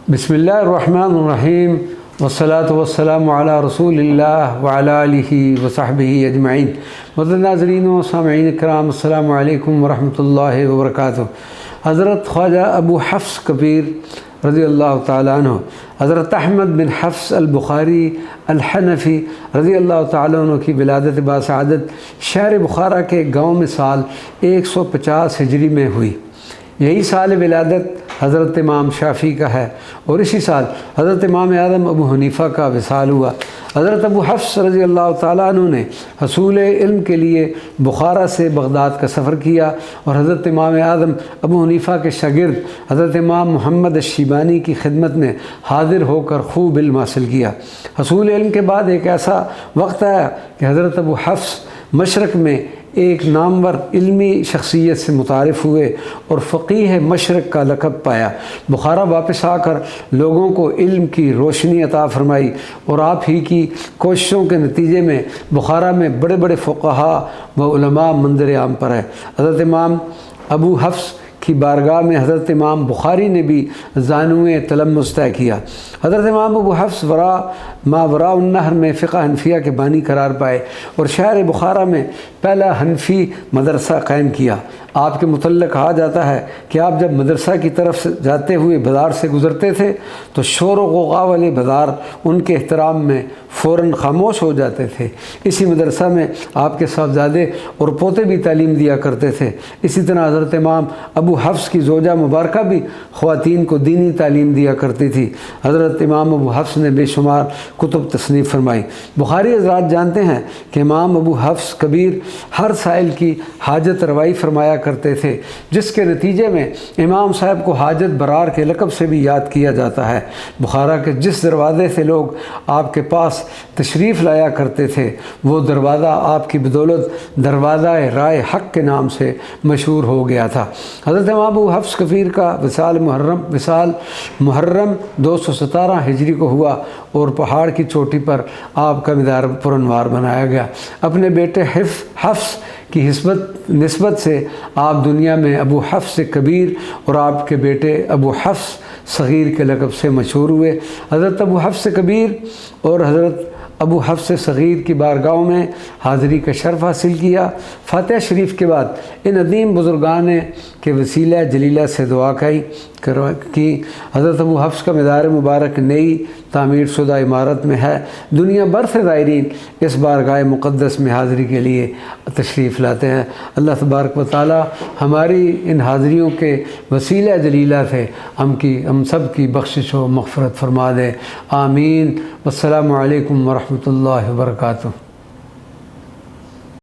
بسم اللہ الرحمن الرحیم والصلاة والسلام علی رسول اللہ وعلی آلہ وصحبہ اجمعین۔ معزز ناظرین و سامعین کرام، السلام علیکم ورحمۃ اللہ وبرکاتہ۔ حضرت خواجہ ابو حفص کبیر رضی اللہ تعالیٰ عنہ، حضرت احمد بن حفص البخاری الحنفی رضی اللہ تعالیٰ عنہ کی ولادت باسعادت شہر بخارا کے گاؤں میں سال 150 ہجری میں ہوئی۔ یہی سال ولادت حضرت امام شافعی کا ہے اور اسی سال حضرت امام اعظم ابو حنیفہ کا وصال ہوا۔ حضرت ابو حفص رضی اللہ تعالیٰ عنہ نے حصول علم کے لیے بخارا سے بغداد کا سفر کیا اور حضرت امام اعظم ابو حنیفہ کے شاگرد حضرت امام محمد الشیبانی کی خدمت میں حاضر ہو کر خوب علم حاصل کیا۔ حصول علم کے بعد ایک ایسا وقت آیا کہ حضرت ابو حفص مشرق میں ایک نامور علمی شخصیت سے متعارف ہوئے اور فقیہ مشرق کا لقب پایا۔ بخارا واپس آ کر لوگوں کو علم کی روشنی عطا فرمائی اور آپ ہی کی کوششوں کے نتیجے میں بخارا میں بڑے بڑے فقہاء و علماء منظر عام پر ہے۔ حضرت امام ابو حفص کی بارگاہ میں حضرت امام بخاری نے بھی زانوِ تلمذ طے کیا۔ حضرت امام ابو حفص ماوراء النہر میں فقہ حنفیہ کے بانی قرار پائے اور شہر بخارا میں پہلا حنفی مدرسہ قائم کیا۔ آپ کے متعلق کہا جاتا ہے کہ آپ جب مدرسہ کی طرف جاتے ہوئے بازار سے گزرتے تھے تو شور و غوغا والے بازار ان کے احترام میں فوراً خاموش ہو جاتے تھے۔ اسی مدرسہ میں آپ کے صاحبزادے اور پوتے بھی تعلیم دیا کرتے تھے۔ اسی طرح حضرت امام ابو حفص کی زوجہ مبارکہ بھی خواتین کو دینی تعلیم دیا کرتی تھی۔ حضرت امام ابو حفص نے بے شمار کتب تصنیف فرمائی۔ بخاری حضرات جانتے ہیں کہ امام ابو حفص کبیر ہر سائل کی حاجت روائی فرمایا کرتے تھے، جس کے نتیجے میں امام صاحب کو حاجت برار کے لقب سے بھی یاد کیا جاتا ہے۔ بخارا کے جس دروازے سے لوگ آپ کے پاس تشریف لایا کرتے تھے وہ دروازہ آپ کی بدولت دروازہ رائے حق کے نام سے مشہور ہو گیا تھا۔ حضرت امام ابو حفص کبیر کا وصال محرم 217 ہجری کو ہوا اور پہاڑ کی چوٹی پر آپ کا مزار پرانوار بنایا گیا۔ اپنے بیٹے حفص کی نسبت سے آپ دنیا میں ابو حفص کبیر اور آپ کے بیٹے ابو حفص صغیر کے لقب سے مشہور ہوئے۔ حضرت ابو حفص کبیر اور حضرت ابو حفص صغیر کی بارگاہوں میں حاضری کا شرف حاصل کیا۔ فاتحہ شریف کے بعد ان عظیم بزرگان کے وسیلہ جلیلہ سے دعا کی۔ حضرت ابو حفص کا مزار مبارک نئی تعمیر شدہ عمارت میں ہے۔ دنیا بھر سے زائرین اس بارگاہ مقدس میں حاضری کے لیے تشریف لاتے ہیں۔ اللہ تبارک و تعالی ہماری ان حاضریوں کے وسیلہ جلیلہ سے ہم سب کی بخشش و مغفرت فرما دے، آمین۔ والسلام علیکم ورحمۃ اللہ وبرکاتہ۔